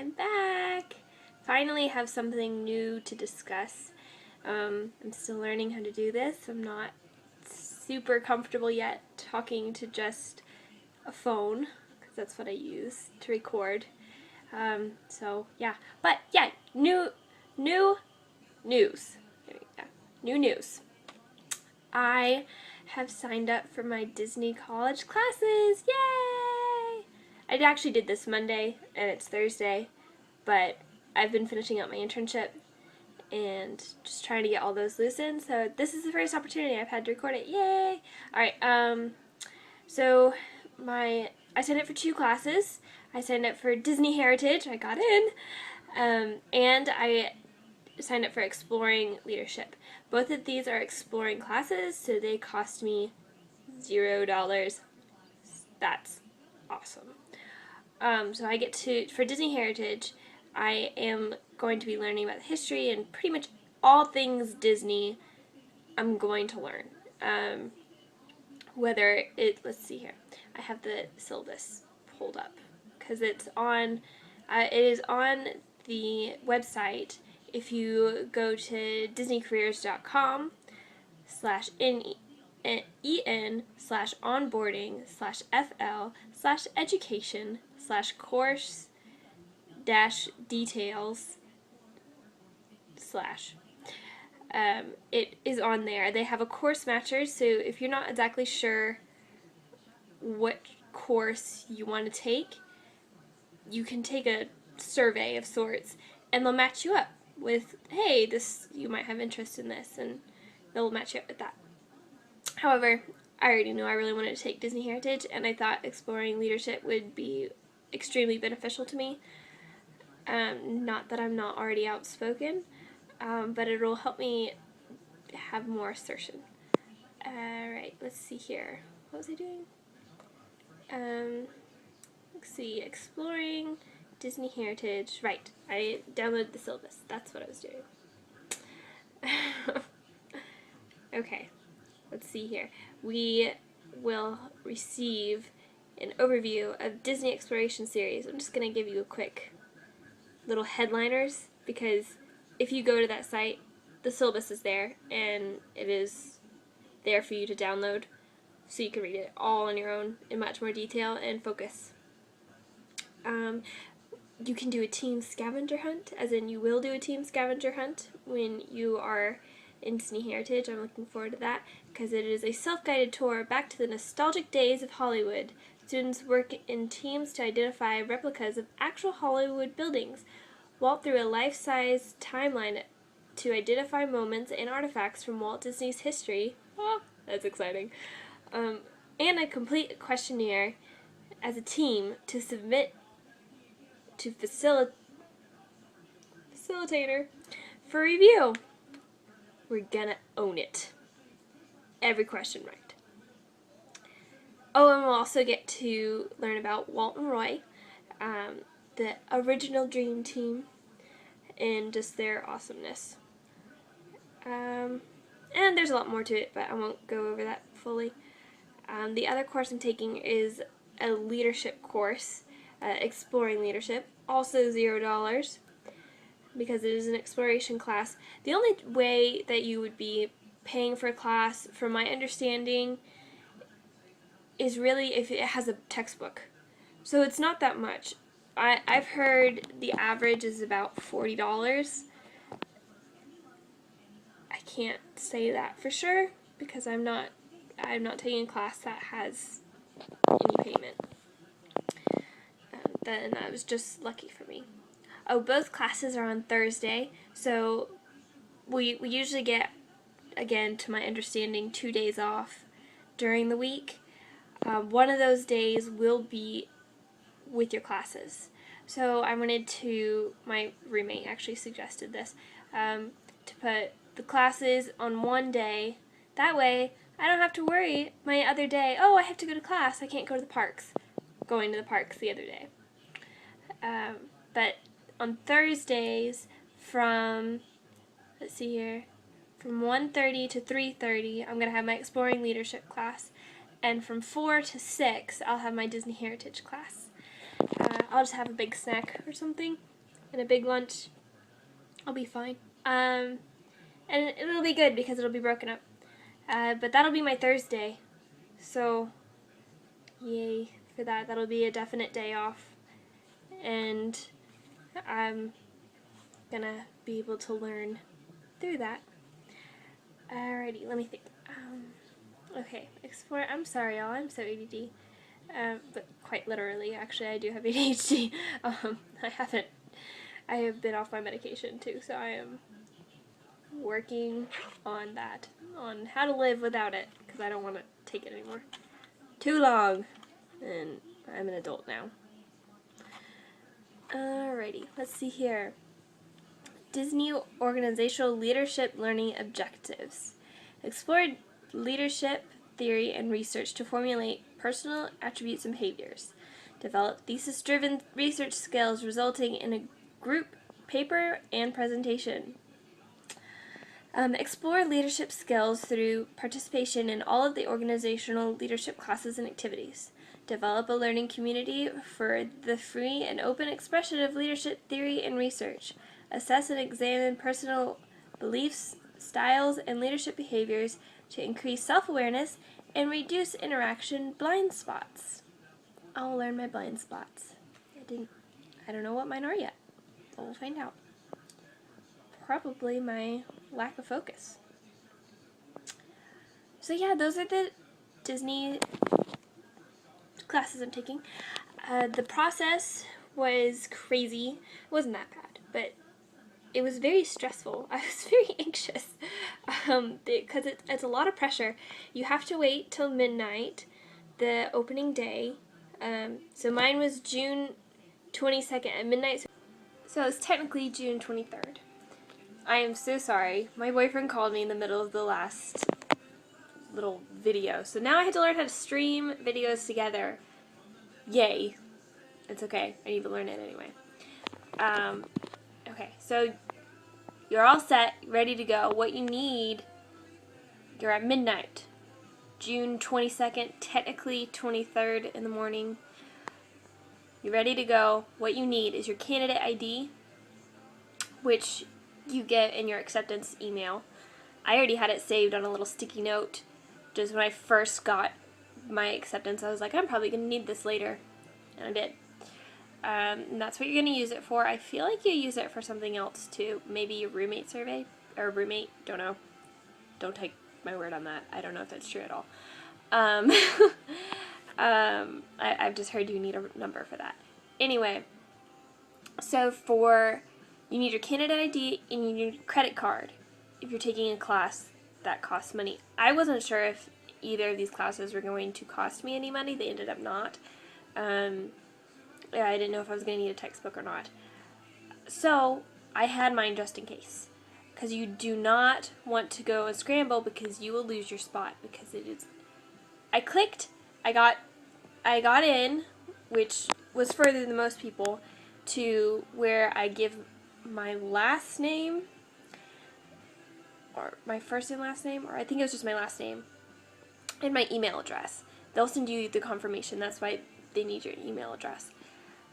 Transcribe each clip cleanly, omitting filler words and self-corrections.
I'm back! Finally have something new to discuss. I'm still learning how to do this. I'm not super comfortable yet talking to just a phone, because that's what I use to record. So yeah, but yeah, new news. New news. I have signed up for my Disney college classes. Yay! I actually did this Monday and it's Thursday, but I've been finishing up my internship and just trying to get all those loose ends. So this is the first opportunity I've had to record it. Yay! Alright, so I signed up for 2 classes. I signed up for Disney Heritage, I got in, and I signed up for Exploring Leadership. Both of these are exploring classes, so they cost me $0. That's awesome. So I get to, for Disney Heritage, I am going to be learning about the history and pretty much all things Disney I'm going to learn. Whether it, let's see here, I have the syllabus pulled up because it's on, it is on the website. If you go to disneycareers.com/en/onboarding/education/course-details/ it is on there. They have a course matcher, so if you're not exactly sure what course you want to take, you can take a survey of sorts, and they'll match you up with, hey, this, you might have interest in this, and they'll match you up with that. However, I already knew I really wanted to take Disney Heritage, and I thought exploring leadership would be extremely beneficial to me. Not that I'm not already outspoken, but it'll help me have more assertion. Alright, let's see here. What was I doing? Let's see, exploring Disney Heritage. Right, I downloaded the syllabus. That's what I was doing. Okay, let's see here. We will receive an overview of Disney Exploration Series. I'm just going to give you a quick little headliners, because if you go to that site, the syllabus is there, and it is there for you to download, so you can read it all on your own in much more detail and focus. You can do a team scavenger hunt, as in you will do a team scavenger hunt when you are in Disney Heritage. I'm looking forward to that, because it is a self-guided tour back to the nostalgic days of Hollywood. Students work in teams to identify replicas of actual Hollywood buildings, walk through a life-size timeline to identify moments and artifacts from Walt Disney's history. Oh, that's exciting. And I complete a questionnaire as a team to submit to facilitator for review. We're gonna own it. Every question right. Oh, and we'll also get to learn about Walt and Roy, the original Dream Team, and just their awesomeness. And there's a lot more to it, but I won't go over that fully. The other course I'm taking is a leadership course, Exploring Leadership, also $0, because it is an exploration class. The only way that you would be paying for a class, from my understanding, is really if it has a textbook. So it's not that much. I've heard the average is about $40. I can't say that for sure, because I'm not taking a class that has any payment. Then that was just lucky for me. Oh, both classes are on Thursday, so we usually get, again, to my understanding, 2 days off during the week. One of those days will be with your classes. So I wanted to, my roommate actually suggested this, to put the classes on one day. That way, I don't have to worry my other day, oh, I have to go to class, I can't go to the parks. Going to the parks the other day. But on Thursdays from, let's see here, from 1:30 to 3:30, I'm going to have my Exploring Leadership class. And from 4 to 6, I'll have my Disney Heritage class. I'll just have a big snack or something, and a big lunch, I'll be fine. And it'll be good because it'll be broken up. But that'll be my Thursday. So, yay for that. That'll be a definite day off. And I'm gonna be able to learn through that. Alrighty, let me think. Okay, explore. I'm sorry, y'all. I'm so ADD. But quite literally, actually, I do have ADHD. I have been off my medication too, so I am working on that, on how to live without it, because I don't want to take it anymore. Too long, and I'm an adult now. Alrighty, let's see here. Disney Organizational Leadership Learning Objectives. Explore leadership theory and research to formulate personal attributes and behaviors. Develop thesis-driven research skills resulting in a group paper and presentation. Explore leadership skills through participation in all of the organizational leadership classes and activities. Develop a learning community for the free and open expression of leadership theory and research. Assess and examine personal beliefs, styles, and leadership behaviors to increase self-awareness and reduce interaction blind spots. I'll learn my blind spots. I don't know what mine are yet. But we'll find out. Probably my lack of focus. So yeah, those are the Disney classes I'm taking. The process was crazy. It wasn't that bad, but it was very stressful. I was very anxious because it's a lot of pressure. You have to wait till midnight, the opening day. So mine was June 22nd at midnight. So it's technically June 23rd. I am so sorry. My boyfriend called me in the middle of the last little video. So now I had to learn how to stream videos together. Yay. It's okay. I need to learn it anyway. Okay, so you're all set, ready to go. What you need, you're at midnight. June 22nd, technically 23rd in the morning. You're ready to go. What you need is your candidate ID, which you get in your acceptance email. I already had it saved on a little sticky note. Just when I first got my acceptance, I was like, I'm probably going to need this later. And I did. And that's what you're going to use it for. I feel like you use it for something else too. Maybe your roommate survey, or roommate, don't know. Don't take my word on that. I don't know if that's true at all. I've just heard you need a number for that. Anyway, so you need your candidate ID and you need your credit card if you're taking a class that costs money. I wasn't sure if either of these classes were going to cost me any money. They ended up not. I didn't know if I was going to need a textbook or not. So I had mine just in case. Because you do not want to go and scramble because you will lose your spot. Because it is... I clicked, I got in, which was further than most people, to where I give my last name, or my first and last name, or I think it was just my last name, and my email address. They'll send you the confirmation. That's why they need your email address.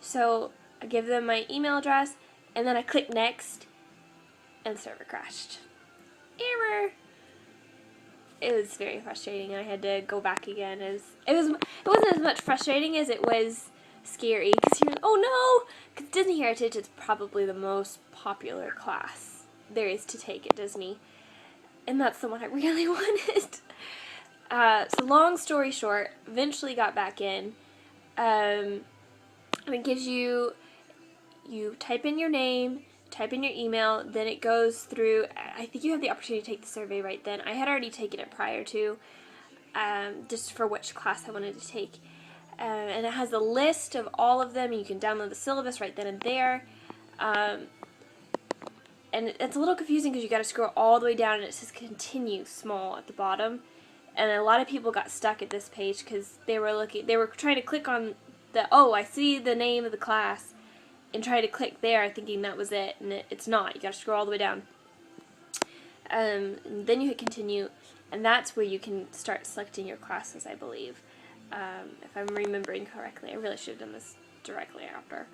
So I give them my email address, and then I click next, and the server crashed. Error! It was very frustrating. I had to go back again. It wasn't as much frustrating as it was scary. Because you're like, oh no! Because Disney Heritage is probably the most popular class there is to take at Disney. And that's the one I really wanted. So long story short, eventually got back in. And it gives you type in your name, type in your email, then it goes through. I think you have the opportunity to take the survey right then. I had already taken it prior to, just for which class I wanted to take. And it has a list of all of them. You can download the syllabus right then and there. And it's a little confusing because you got to scroll all the way down and it says continue small at the bottom. And a lot of people got stuck at this page because they were trying to click on I see the name of the class, and try to click there thinking that was it, and it's not. You got to scroll all the way down. And then you hit continue, and that's where you can start selecting your classes, I believe. If I'm remembering correctly. I really should have done this directly after.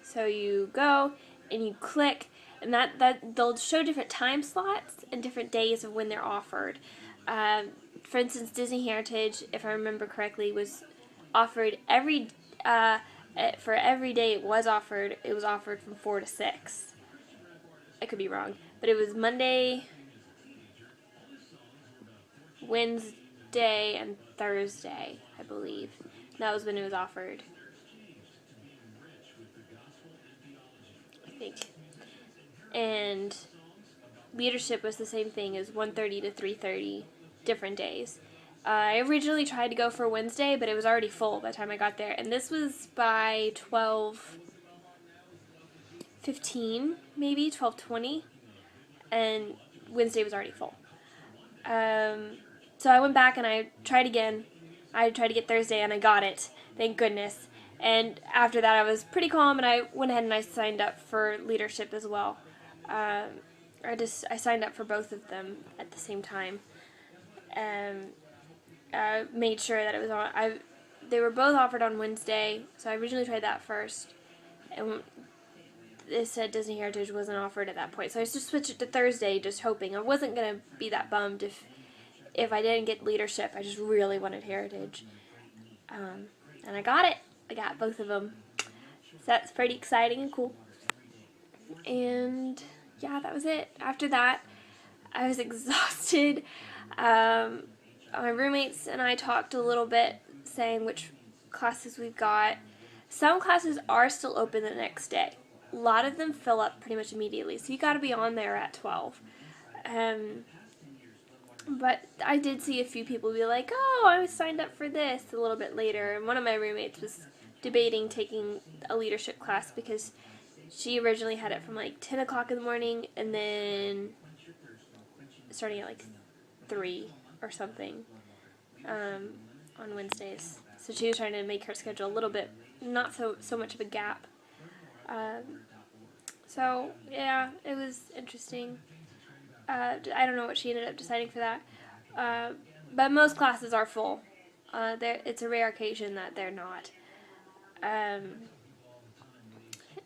So you go and you click, and that they'll show different time slots and different days of when they're offered. For instance, Disney Heritage, if I remember correctly, was offered for every day it was offered. It was offered from 4 to 6. I could be wrong, but it was Monday, Wednesday, and Thursday, I believe. That was when it was offered, I think. And leadership was the same thing as 1:30 to 3:30, different days. I originally tried to go for Wednesday, but it was already full by the time I got there. And this was by 12:15, maybe 12:20, and Wednesday was already full. So I went back and I tried again. I tried to get Thursday and I got it. Thank goodness. And after that, I was pretty calm, and I went ahead and I signed up for leadership as well. I signed up for both of them at the same time. Made sure that it was on. They were both offered on Wednesday, so I originally tried that first, and it said Disney Heritage wasn't offered at that point. So I just switched it to Thursday, just hoping. I wasn't gonna be that bummed if I didn't get leadership. I just really wanted Heritage, and I got it. I got both of them. So that's pretty exciting and cool. And yeah, that was it. After that, I was exhausted. My roommates and I talked a little bit, saying which classes we've got. Some classes are still open the next day. A lot of them fill up pretty much immediately, so you got to be on there at 12. But I did see a few people be like, "Oh, I was signed up for this" a little bit later. And one of my roommates was debating taking a leadership class because she originally had it from like 10 o'clock in the morning and then starting at like 3 or something on Wednesdays. So she was trying to make her schedule a little bit, not so much of a gap. So yeah, it was interesting. I don't know what she ended up deciding for that. But most classes are full. It's a rare occasion that they're not. And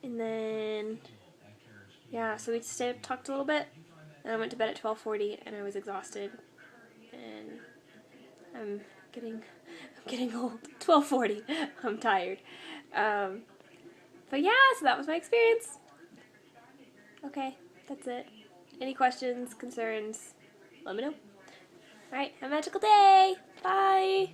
then, yeah, so we talked a little bit, and I went to bed at 12:40, and I was exhausted, and I'm getting old. 12:40, I'm tired. But yeah, so that was my experience. Okay, that's it. Any questions, concerns, let me know. Alright, have a magical day. Bye.